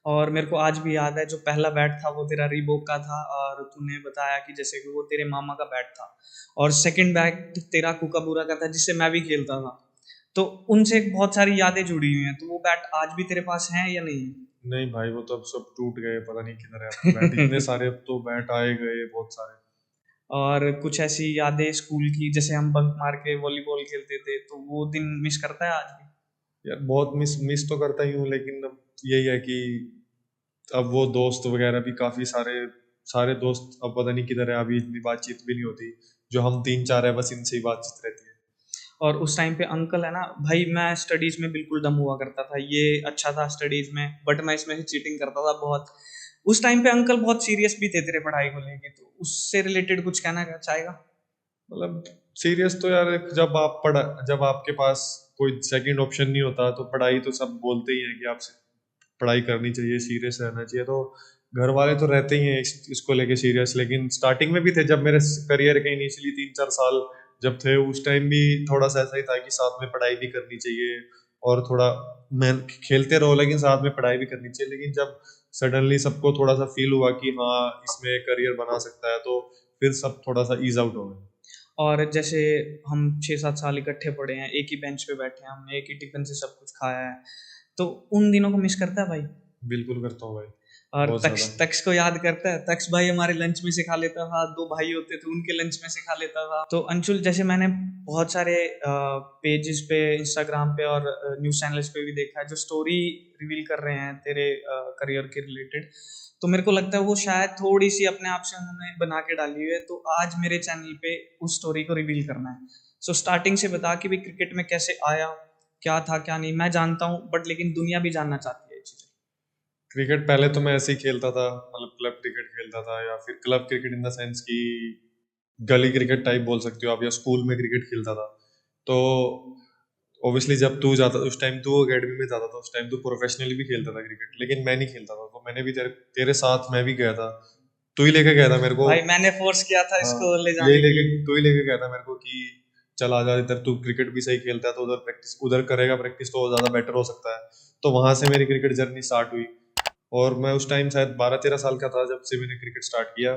और मेरे को आज भी याद है, जो पहला बैट था वो तेरा रीबोक का था, और तूने बताया कि जैसे कि वो तेरे मामा का बैट था। और सेकंड बैट तेरा कुकाबूरा का था, जिससे मैं भी खेलता था। तो उनसे बहुत सारी यादें जुड़ी हुई हैं। तो वो बैट आज भी तेरे पास हैं या नहीं है? नहीं भाई, वो तो अब सब टूट गए, पता नहीं किधर है अब बैट, इतने सारे अब तो बैट आए गए बहुत सारे। और कुछ ऐसी यादें स्कूल की, जैसे हम बंक मार के वॉलीबॉल खेलते थे, तो वो दिन मिस करता है आज भी? यार बहुत मिस मिस तो करता ही हूँ, लेकिन अब यही है कि अब वो दोस्त वगैरह भी काफी सारे सारे दोस्त अब पता नहीं किधर है, अभी इतनी बातचीत भी नहीं होती। जो हम 3-4 है बस इनसे ही बातचीत रहती है। और उस टाइम पे अंकल है ना भाई, मैं स्टडीज में बिल्कुल दम हुआ करता था, ये अच्छा था स्टडीज में, बट मैं इसमें से चीटिंग करता था बहुत। उस टाइम पे अंकल बहुत सीरियस भी थे तेरे पढ़ाई को लेके, तो उससे रिलेटेड कुछ कहना चाहेगा? मतलब सीरियस तो यार, जब आपके पास कोई सेकंड ऑप्शन नहीं होता तो पढ़ाई तो सब बोलते ही हैं कि आप पढ़ाई करनी चाहिए, सीरियस रहना चाहिए, तो घर वाले तो रहते ही हैं इसको लेके सीरियस। लेकिन स्टार्टिंग में भी थे, जब मेरे करियर के इनिशियली 3-4 साल जब थे, उस टाइम भी थोड़ा सा ऐसा ही था कि साथ में पढ़ाई भी करनी चाहिए, और थोड़ा मैं खेलते रहो लेकिन साथ में पढ़ाई भी करनी चाहिए। लेकिन जब सडनली सबको थोड़ा सा फील हुआ कि हाँ इसमें करियर बना सकता है, तो फिर सब थोड़ा सा ईज आउट हो गए। और जैसे हम 6-7 साल इकट्ठे पढ़े हैं, एक ही बेंच पे बैठे हैं, हमने एक ही टिफिन से सब कुछ खाया है, तो उन दिनों को मिस करता है भाई? बिल्कुल करता हूँ भाई, और बहुत तक्ष ज्यादा। तक्ष को याद करता है? तक्ष भाई हमारे लंच में से खा लेता था, दो भाई होते थे उनके लंच में से खा लेता था। तो अंशुल, जैसे मैंने बहुत सारे पेजेस पे, इंस्टाग्राम पे और न्यूज़ चैनल्स पे भी देखा है, जो स्टोरी रिवील कर रहे हैं तेरे करियर के रिलेटेड, तो मेरे को लगता है वो शायद थोड़ी सी अपने आप से उन्होंने बना के डाली हुई है। तो आज मेरे चैनल पे उस स्टोरी को रिवील करना है। सो स्टार्टिंग से बता कि भाई क्रिकेट में कैसे आया, क्या था क्या नहीं, मैं जानता हूँ बट लेकिन दुनिया भी जानना चाहती है ये चीज़ें। क्रिकेट पहले तो मैं ऐसे ही खेलता था, मतलब क्लब क्रिकेट खेलता था, या फिर club cricket in the sense कि गली क्रिकेट टाइप बोल सकते हो आप, या स्कूल में क्रिकेट खेलता था। तो ऑब्वियसली जब तू जाता, उस टाइम तू अकेडमी में जाता था, उस टाइम तू प्रोफेशनली भी खेलता था क्रिकेट, लेकिन मैं नहीं खेलता था। तो मैंने भी तेरे तेरे साथ मैं भी गया था, तू ही लेके गया था मेरे को। भाई मैंने फोर्स किया था हाँ, इसको ले यही जाने के लेके लिए। तू ही लेके गया था मेरे को कि चल आजा इधर, तू क्रिकेट भी सही खेलता है तो उधर प्रैक्टिस, उधर करेगा प्रैक्टिस तो ज्यादा बेटर हो सकता है। तो वहां से मेरी क्रिकेट जर्नी स्टार्ट हुई। और मैं उस टाइम शायद 12-13 साल का था जब से मैंने क्रिकेट स्टार्ट किया।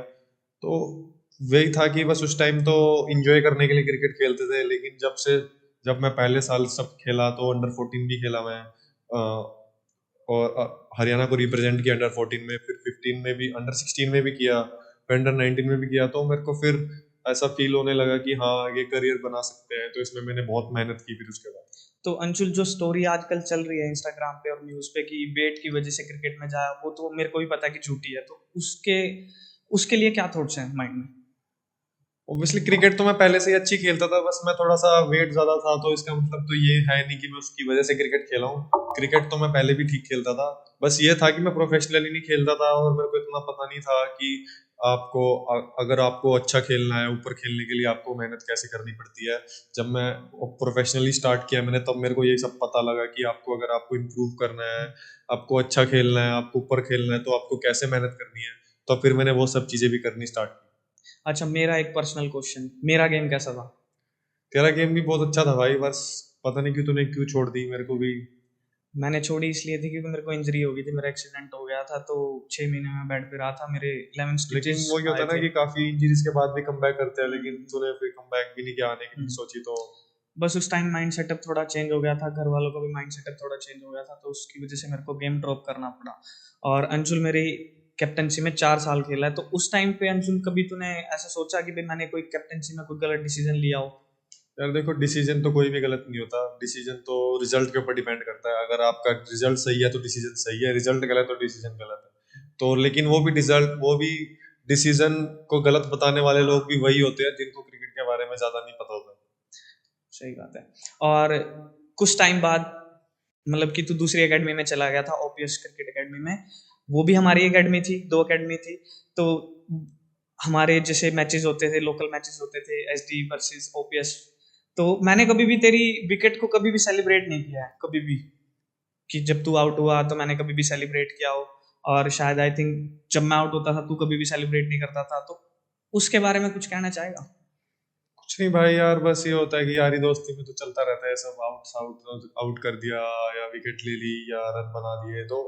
तो वही था कि बस उस टाइम तो इंजॉय करने के लिए क्रिकेट खेलते थे, लेकिन जब मैं पहले साल सब खेला तो अंडर 14 भी खेला मैं, और हरियाणा को रिप्रेजेंट किया अंडर 14 में, फिर 15 में भी, अंडर 16 में भी किया, फिर अंडर 19 में भी किया। तो मेरे को फिर ऐसा फील होने लगा कि हाँ ये करियर बना सकते हैं, तो इसमें मैंने बहुत मेहनत की फिर उसके बाद। तो अंशुल, जो स्टोरी आजकल चल रही है इंस्टाग्राम पे और न्यूज़ पे कि वेट की वजह से क्रिकेट में जाया, वो तो मेरे को भी पता है कि झूठी है। तो उसके उसके लिए क्या थॉट्स हैं माइंड में? ऑब्वियसली क्रिकेट तो मैं पहले से ही अच्छी खेलता था, बस मैं थोड़ा सा वेट ज्यादा था, तो इसका मतलब तो ये है नहीं कि मैं उसकी वजह से क्रिकेट खेला हूँ। क्रिकेट तो मैं पहले भी ठीक खेलता था, बस ये था कि मैं प्रोफेशनली नहीं खेलता था, और मेरे को इतना पता नहीं था कि आपको अगर आपको अच्छा खेलना है, ऊपर खेलने के लिए आपको मेहनत कैसे करनी पड़ती है। जब मैं प्रोफेशनली स्टार्ट किया मैंने, तब मेरे को ये सब पता लगा कि अगर आपको इम्प्रूव करना है, आपको अच्छा खेलना है, आपको ऊपर खेलना है, तो आपको कैसे मेहनत करनी है। तो फिर मैंने वो सब चीजें भी करनी स्टार्ट की। अच्छा, मेरा एक पर्सनल क्वेश्चन, मेरा गेम कैसा था? तेरा गेम भी बहुत अच्छा था भाई, बस पता नहीं क्यों तूने क्यों छोड़ दी मेरे को भी। मैंने छोड़ी इसलिए थी क्योंकि मेरे को इंजरी हो गई थी, मेरा एक्सीडेंट हो गया था। तो 6 महीने में बेड पे रहा था, मेरे 11 लेकिन स्टिचेस वो ये होता आए है ना थे। कि काफी इंजरीज के बाद भी कमबैक करते हैं, लेकिन तूने फिर कमबैक भी नहीं किया, आने की हम्म। सोची तो। बस उस टाइम माइंड सेटअप थोड़ा चेंज हो गया था, घर वालों का भी माइंड सेटअप थोड़ा चेंज हो गया था, तो उसकी वजह से मेरे को गेम ड्रॉप करना पड़ा। और अंशुल मेरी कैप्टनसी में 4 साल खेला है। तो उस टाइम पे अंशुल, कभी तूने ऐसा सोचा कि भाई मैंने कोई कैप्टनसी में कोई गलत डिसीजन लिया हो? यार देखो, डिसीजन तो कोई भी गलत नहीं होता, डिसीजन तो रिजल्ट के ऊपर डिपेंड करता है। अगर आपका रिजल्ट सही है तो डिसीजन सही है, रिजल्ट गलत तो डिसीजन गलत है। तो लेकिन वो भी डिसीजन को गलत बताने वाले लोग भी वही होते हैं जिनको क्रिकेट के बारे में ज्यादा नहीं पता होता। सही बात है। और कुछ टाइम बाद, मतलब कि तू दूसरी एकेडमी में चला गया था, ओपीएस क्रिकेट एकेडमी में। वो भी हमारी एकेडमी थी, 2 एकेडमी थी। तो हमारे जैसे मैचेस होते थे, लोकल मैचेस होते थे, एसडी वर्सेस ओपीएस। तो मैंने कभी भी तेरी विकेट को कभी भी सेलिब्रेट नहीं किया है, कभी भी, कि जब तू आउट हुआ तो मैंने कभी भी सेलिब्रेट किया हो। और शायद आई थिंक जब मैं आउट होता था तू कभी भी सेलिब्रेट नहीं करता था। तो उसके बारे में कुछ कहना चाहेगा? कुछ नहीं भाई यार, बस ये होता है कि यारी दोस्ती में तो चलता रहता है सब, आउट आउट आउट कर दिया, या विकेट ले ली, या रन बना दिए। तो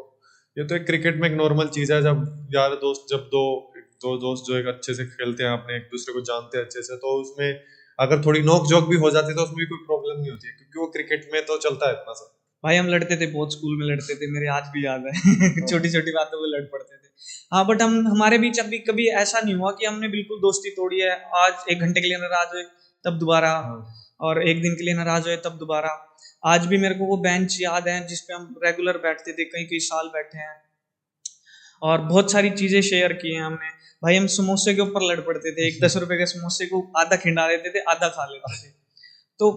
ये तो एक क्रिकेट में एक नॉर्मल चीज है। जब यार दोस्त, जब दो दोस्त जो एक अच्छे से खेलते हैं, अपने एक दूसरे को जानते हैं अच्छे से, तो उसमें अगर थोड़ी नोक झोंक भी हो जाती है तो उसमें भी कोई प्रॉब्लम नहीं होती है, क्योंकि वो क्रिकेट में तो चलता है इतना सब। भाई हम लड़ते थे बहुत, स्कूल में लड़ते थे, मेरे आज भी याद है। छोटी छोटी बातों पे लड़ पड़ते थे। हाँ, बट हम हमारे बीच अभी कभी ऐसा नहीं हुआ कि हमने बिल्कुल दोस्ती तोड़ी है। आज 1 घंटे के लिए नाराज हुए तब दोबारा, हाँ। और एक दिन के लिए नाराज हुए तब दोबारा। आज भी मेरे को वो बेंच याद है जिसपे हम रेगुलर बैठते थे, कई कई साल बैठे हैं। और बहुत सारी चीजें शेयर की हैं हमने। भाई हम समोसे के ऊपर लड़ पड़ते थे, एक 10 रुपए के समोसे को आधा खिंडा देते थे, आधा खा लेते थे। तो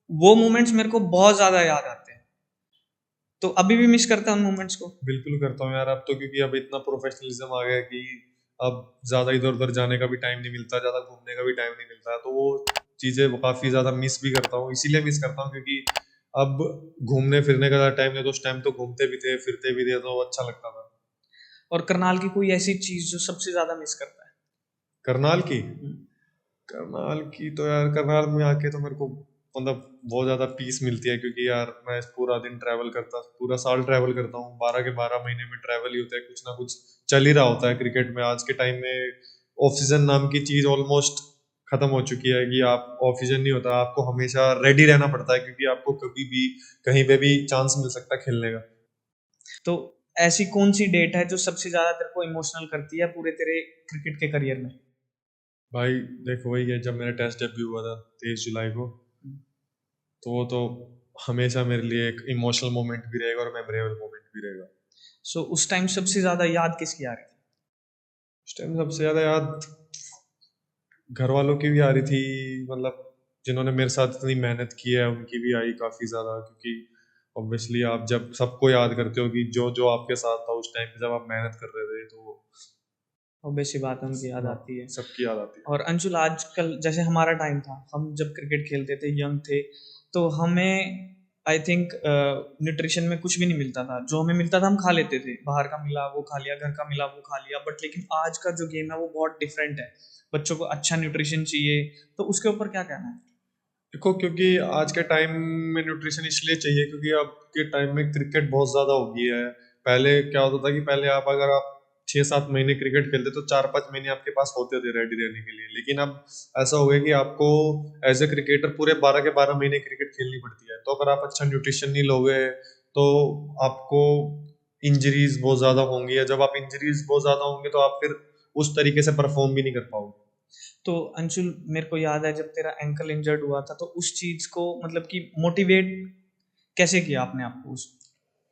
वो मोमेंट्स मेरे को बहुत ज्यादा याद आते हैं। तो अभी भी मिस करता हूँ उन मोमेंट्स को। बिल्कुल करता हूँ यार, अब तो क्योंकि अब इतना प्रोफेशनलिज्म आ गया है कि अब ज्यादा इधर उधर जाने का भी टाइम नहीं मिलता, ज्यादा घूमने का भी टाइम नहीं मिलता, तो वो चीजें वो काफी ज्यादा मिस भी करता हूँ। इसीलिए मिस करता हूँ क्योंकि अब घूमने फिरने का ज्यादा टाइम नहीं, तो उस टाइम तो घूमते भी थे, फिरते भी थे, तो अच्छा लगता था। और करनाल की कोई ऐसी चीज जो सबसे ज्यादा मिस करता है? करनाल की हम्म। करनाल की तो यार, करनाल में आके तो मेरे को मतलब बहुत ज्यादा पीस मिलती है, क्योंकि यार मैं पूरा दिन ट्रैवल करता, पूरा साल ट्रैवल करता हूँ, 12 के 12 महीने में ट्रैवल ही होता है, कुछ ना कुछ चल ही रहा होता है क्रिकेट में। आज के टाइम में ऑफ सीजन नाम की चीज ऑलमोस्ट खत्म हो चुकी है, कि आप ऑफ सीजन नहीं होता, आपको हमेशा रेडी रहना पड़ता है, क्योंकि आपको कभी भी कहीं पे भी चांस मिल सकता है खेलने का। तो ऐसी कौन सी डेट है जो सबसे ज्यादा तेरे को इमोशनल करती है पूरे तेरे क्रिकेट के करियर में? भाई देखो, वही है जब मेरा टेस्ट डेब्यू हुआ था 23 जुलाई को, तो वो तो हमेशा मेरे लिए एक इमोशनल मोमेंट भी रहेगा और मेमोरेबल मोमेंट भी रहेगा। सो उस टाइम सबसे ज्यादा याद किसकी आ रही थी? उस टाइम सबसे ज्यादा याद घर वालों की भी आ रही थी, मतलब जिन्होंने मेरे साथ इतनी मेहनत की है उनकी भी आई काफी ज्यादा, क्योंकि ऑब्वियसली आप जब सबको याद करते हो कि जो जो आपके साथ था उस टाइम पे जब आप मेहनत कर रहे थे, तो ऑब्वियस सी बात है, उनकी याद हाँ, आती है। सबकी याद आती है। और अंशुल, आजकल जैसे हमारा टाइम था, हम जब क्रिकेट खेलते थे, यंग थे, तो हमें आई थिंक न्यूट्रिशन में कुछ भी नहीं मिलता था। जो हमें मिलता था हम खा लेते थे, बाहर का मिला वो खा लिया, घर का मिला वो खा लिया। बट लेकिन आज का जो गेम है वो बहुत डिफरेंट है। बच्चों को अच्छा न्यूट्रिशन चाहिए, तो उसके ऊपर क्या कहना है? देखो, क्योंकि आज के टाइम में न्यूट्रिशन इसलिए चाहिए क्योंकि अब के टाइम में क्रिकेट बहुत ज्यादा हो गई है। पहले क्या होता था कि पहले आप अगर आप 6-7 महीने क्रिकेट खेलते तो 4-5 महीने आपके पास होते थे रेडी रहने के लिए, लेकिन अब ऐसा हो गया कि आपको एज ए क्रिकेटर पूरे 12 के 12 महीने क्रिकेट खेलनी पड़ती है। तो अगर आप अच्छा न्यूट्रिशन नहीं लोगे तो आपको इंजरीज बहुत ज्यादा होंगी, या जब आप इंजरीज बहुत ज्यादा होंगे तो आप फिर उस तरीके से परफॉर्म भी नहीं कर पाओगे। तो अंशुल, मेरे को याद है जब तेरा एंकल इंजर्ड हुआ था, तो उस चीज को मतलब कि मोटिवेट कैसे किया आपने आपको उस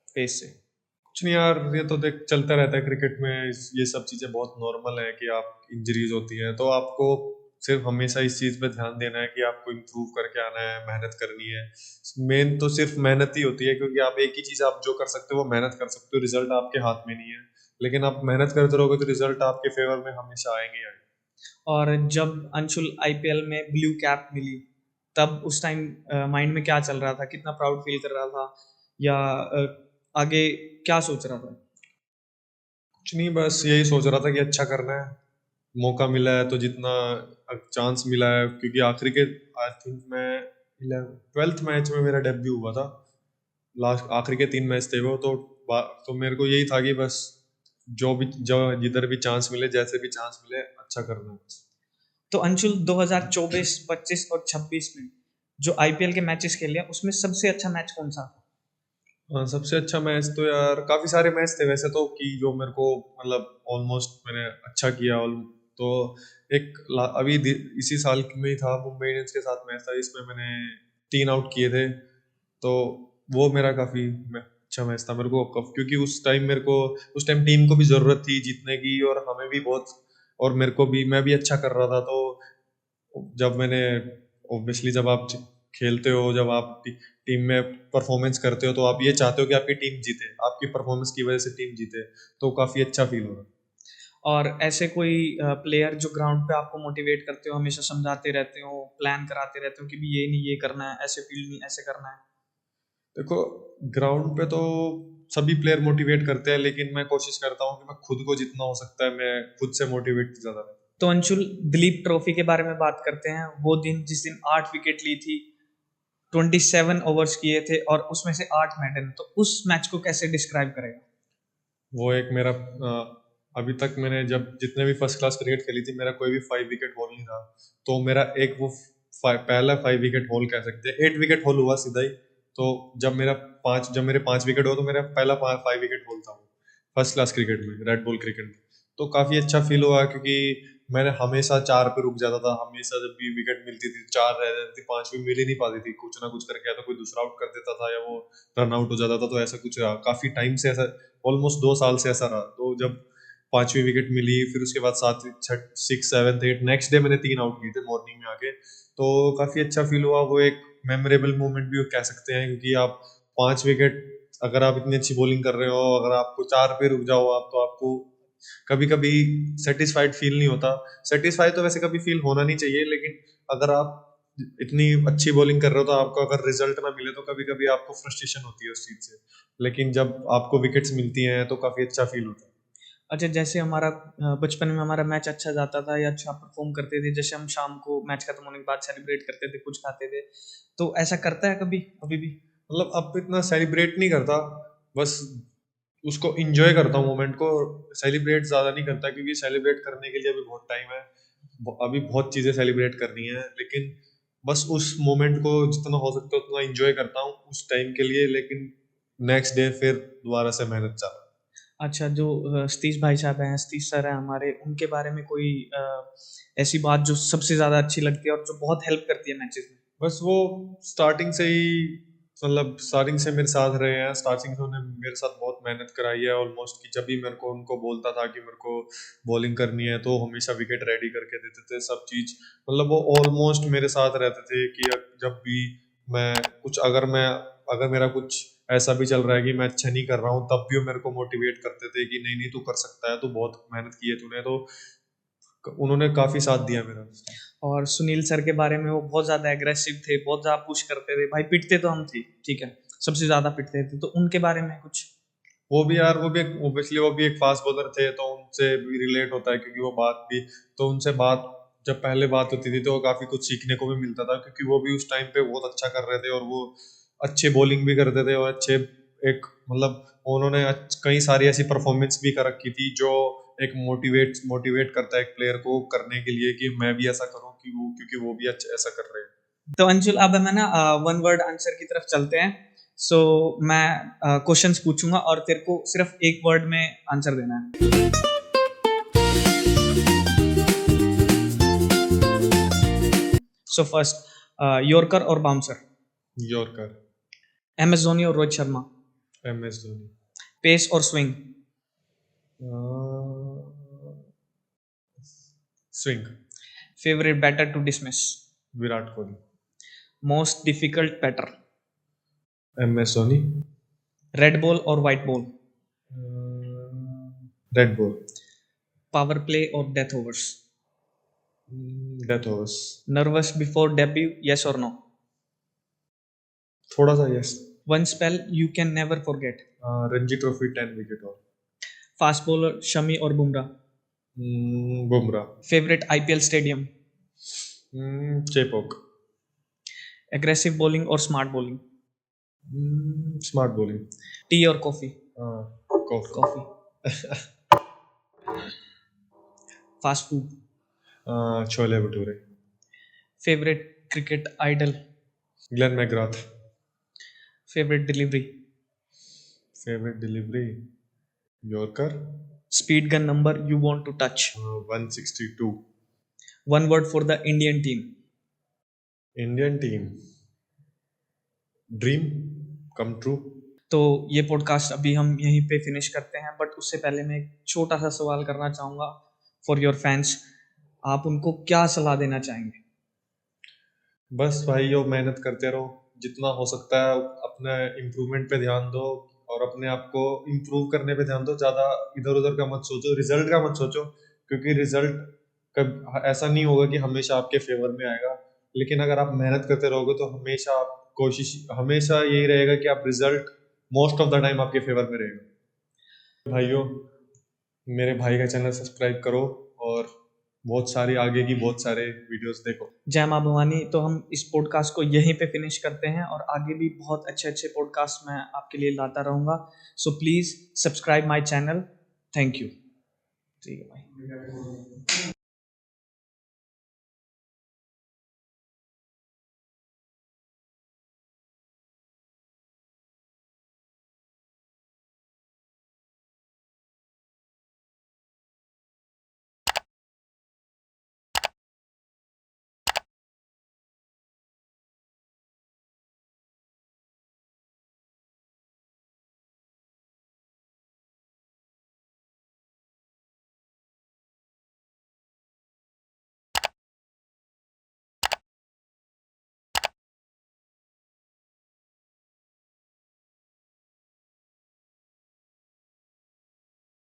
फेस से? कुछ नहीं यार, ये तो देख चलता रहता है क्रिकेट में, ये सब चीजें बहुत नॉर्मल है कि आप इंजरीज होती हैं, तो आपको सिर्फ हमेशा इस चीज पे ध्यान देना है कि आपको इम्प्रूव करके आना है, मेहनत करनी है। मेन तो सिर्फ मेहनत ही होती है, क्योंकि आप एक ही चीज आप जो कर सकते हो वो मेहनत कर सकते हो, रिजल्ट आपके हाथ में नहीं है। लेकिन आप मेहनत करते रहोगे तो रिजल्ट आपके फेवर में हमेशा आएंगे ही आएंगे। और जब अंशुल आईपीएल में ब्लू कैप मिली, तब उस टाइम माइंड में क्या चल रहा था? कितना प्राउड फील कर रहा था, या आगे क्या सोच रहा था? कुछ नहीं, बस यही सोच रहा था कि अच्छा करना है, मौका मिला है तो जितना चांस मिला है, क्योंकि आखिरी के आई थिंक मैं 12th मैच में मेरा डेब्यू हुआ था। लास्ट आखिरी के 3 मैच थे वो, तो मेरे को यही था कि बस जो जिधर भी चांस मिले, जैसे भी चांस मिले, अच्छा करना है बस। तो अंशुल, 2024, 25 और 26 में जो आईपीएल के मैचेस खेले हैं, उसमें सबसे अच्छा मैच कौन सा था? हाँ, सबसे अच्छा मैच तो यार काफी सारे मैच थे वैसे तो, कि जो मेरे को मतलब ऑलमोस्ट मैंने अच्छा किया। तो अभी इसी साल में ही था, मुंबई इंडियंस के साथ मैच था, इसमें मैंने 3 आउट किए थे। तो वो मेरा काफी अच्छा मैच था मेरे को, क्योंकि उस टाइम टीम को भी जरूरत थी जीतने की, और हमें भी बहुत, और मेरे को भी, मैं भी अच्छा कर रहा था। तो जब मैंने ऑब्वियसली जब आप खेलते हो, जब आप टीम में परफॉर्मेंस करते हो, तो आप ये चाहते हो कि आपकी टीम जीते, आपकी परफॉर्मेंस की वजह से टीम जीते, तो काफी अच्छा फील हो रहा है। और ऐसे कोई प्लेयर जो ग्राउंड पे आपको मोटिवेट करते हो, हमेशा समझाते रहते हो, प्लान कराते रहते हो कि भी ये नहीं ये करना है, ऐसे फील्ड नहीं ऐसे करना है? देखो, ग्राउंड पे तो सभी प्लेयर मोटिवेट करते हैं, लेकिन मैं कोशिश करता हूँ कि मैं खुद को जितना हो सकता है मैं खुद से मोटिवेट ज्यादा रहता तो अंशुल, दिलीप ट्रॉफी के बारे में बात करते हैं। वो दिन जिस दिन 8 विकेट ली थी, 27 ओवर्स किए थे, और उसमें से 8 मेडन, तो उस मैच को कैसे डिस्क्राइब करेगा? हूँ। वो एक मेरा अभी तक मैंने जब जितने भी फर्स्ट क्लास क्रिकेट खेली थी, मेरा कोई भी 5 विकेट हॉल नहीं था। तो मेरा एक वो पहला 5 विकेट हॉल कह सकते हैं, 8 विकेट हॉल हुआ सीधा ही। तो जब मेरे 5 विकेट हुआ तो मेरा पहला 5 विकेट हॉल था वो, फर्स्ट क्लास क्रिकेट में, रेड बॉल क्रिकेट में। तो काफी अच्छा फील हुआ, क्योंकि मैंने हमेशा 4 पे रुक जाता था, हमेशा जब भी विकेट मिलती थी 4 रह जाती थी, 5 भी मिल ही नहीं पाती थी, कुछ ना कुछ करके या तो कोई दूसरा आउट कर देता था, या वो रन आउट हो जाता था। तो ऐसा कुछ रहा काफी टाइम से, ऐसा ऑलमोस्ट 2 साल से ऐसा रहा। तो जब 5वीं विकेट मिली, फिर उसके बाद 6th 7th 8th next day मैंने 3 आउट किए थे मॉर्निंग में आके, तो काफी अच्छा फील हुआ। वो एक मेमोरेबल मोमेंट भी कह सकते हैं, क्योंकि आप 5 विकेट, अगर आप इतनी अच्छी बॉलिंग कर रहे हो, अगर आपको 4 पे रुक जाओ आप, तो आपको कभी कभी सेटिस्फाइड फील नहीं होता। सेटिस्फाइड तो वैसे कभी फील होना नहीं चाहिए, लेकिन अगर आप इतनी अच्छी बॉलिंग कर रहे हो तो आपको अगर रिजल्ट ना मिले तो कभी कभी आपको फ्रस्ट्रेशन होती है उस चीज से। लेकिन जब आपको विकेट्स मिलती हैं तो काफी अच्छा फील होता है। अच्छा, जैसे हमारा बचपन में हमारा मैच अच्छा जाता था या अच्छा परफॉर्म करते थे, जैसे हम शाम को मैच खत्म होने के बाद सेलिब्रेट करते थे, कुछ खाते थे, तो ऐसा करता है कभी अभी भी? मतलब अब इतना सेलिब्रेट नहीं करता, बस उसको इंजॉय करता हूँ मोमेंट को। सेलिब्रेट ज्यादा नहीं करता, क्योंकि सेलिब्रेट करने के लिए अभी बहुत टाइम है, अभी बहुत चीजें सेलिब्रेट करनी है। लेकिन बस उस मोमेंट को जितना हो सकता है उतना इंजॉय करता हूँ उस टाइम के लिए, लेकिन नेक्स्ट डे फिर दोबारा से मेहनत चालू। अच्छा, जो सतीश भाई साहब हैं, सतीश सर हैं हमारे, उनके बारे में कोई ऐसी बात जो सबसे ज़्यादा अच्छी लगती है और जो बहुत हेल्प करती है मैचेस में? बस वो स्टार्टिंग से ही, मतलब स्टार्टिंग से मेरे साथ रहे हैं, स्टार्टिंग से उन्होंने मेरे साथ बहुत मेहनत कराई है ऑलमोस्ट, कि जब भी मेरे को उनको बोलता था कि मेरे को बॉलिंग करनी है तो हमेशा विकेट रेडी करके देते थे सब चीज। मतलब वो ऑलमोस्ट मेरे साथ रहते थे कि जब भी मैं कुछ अगर मेरा कुछ ऐसा भी चल रहा है कि मैं अच्छा नहीं कर रहा हूँ, तब भी वो मेरे को मोटिवेट करते थे कि नहीं नहीं तू कर सकता है, तू बहुत मेहनत की है तूने, तो उन्होंने काफी साथ दिया मेरा। और सुनील सर के बारे में, वो बहुत ज़्यादा एग्रेसिव थे, बहुत ज़्यादा पुश करते थे भाई, पिटते तो हम थे, ठीक है, सबसे ज़्यादा पिटते थे, तो उनके बारे में कुछ? वो भी यार, वो भी ओबियसली वो भी एक फास्ट बॉलर थे, तो उनसे भी रिलेट होता है, क्योंकि वो बात भी, तो उनसे बात जब पहले बात होती थी तो काफी कुछ सीखने को भी मिलता था, क्योंकि वो भी उस टाइम पे बहुत अच्छा कर रहे थे और वो अच्छे बॉलिंग भी करते थे और अच्छे एक मतलब उन्होंने कई सारी ऐसी परफॉर्मेंस भी कर रखी थी जो एक मोटिवेट करता है एक प्लेयर को करने के लिए कि मैं भी ऐसा करूं, कि वो क्योंकि वो भी अच्छा ऐसा कर रहे हैं। तो अंशुल, अब हम ना वन वर्ड आंसर की तरफ चलते हैं। सो मैं क्वेश्चंस पूछूंगा और तेरे को सिर्फ एक वर्ड में आंसर देना है। सो फर्स्ट, यॉर्कर और बाउंसर? यॉर्कर। MS धोनी और रोहित शर्मा? MS धोनी। पेस और swing? Swing. Favourite batter to dismiss? Virat Kohli. Most difficult batter? MS Dhoni. Red ball और white ball? Red ball. Power play और death overs? Death overs. Nervous before debut, yes और no? थोड़ा सा yes. One spell you can never forget? Ranji trophy 10 wicket और। Fast bowler Shami और Bumrah? Bumrah. Favourite IPL stadium? Chepauk. Aggressive bowling और smart bowling? Smart bowling. Tea और coffee? Coffee. Coffee. Fast food? Chole bhature. Favourite cricket idol? Glenn McGrath. Favourite delivery? Favourite delivery yorker. Speed gun number you want to touch? 162। One word for the Indian team? Indian team dream come true. तो ये podcast अभी हम यहीं पे finish करते हैं, but उससे पहले मैं एक छोटा सा सवाल करना चाहूँगा फॉर योर फैंस। आप उनको क्या सलाह देना चाहेंगे? बस भाई वो मेहनत करते रहो, जितना हो सकता है अपने इम्प्रूवमेंट पे ध्यान दो और अपने आप को इम्प्रूव करने पे ध्यान दो। ज़्यादा इधर उधर का मत सोचो, रिजल्ट का मत सोचो, क्योंकि रिजल्ट कब ऐसा नहीं होगा कि हमेशा आपके फेवर में आएगा, लेकिन अगर आप मेहनत करते रहोगे तो हमेशा आप कोशिश हमेशा यही रहेगा कि आप result most of the time आपके फेवर में रहेगा। भाइयों, मेरे भाई का चैनल सब्सक्राइब करो और बहुत सारे वीडियोस देखो। जय माँ भवानी। तो हम इस पॉडकास्ट को यहीं पे फिनिश करते हैं और आगे भी बहुत अच्छे अच्छे पॉडकास्ट मैं आपके लिए लाता रहूँगा। So please subscribe my channel. Thank you. ठीक है भाई।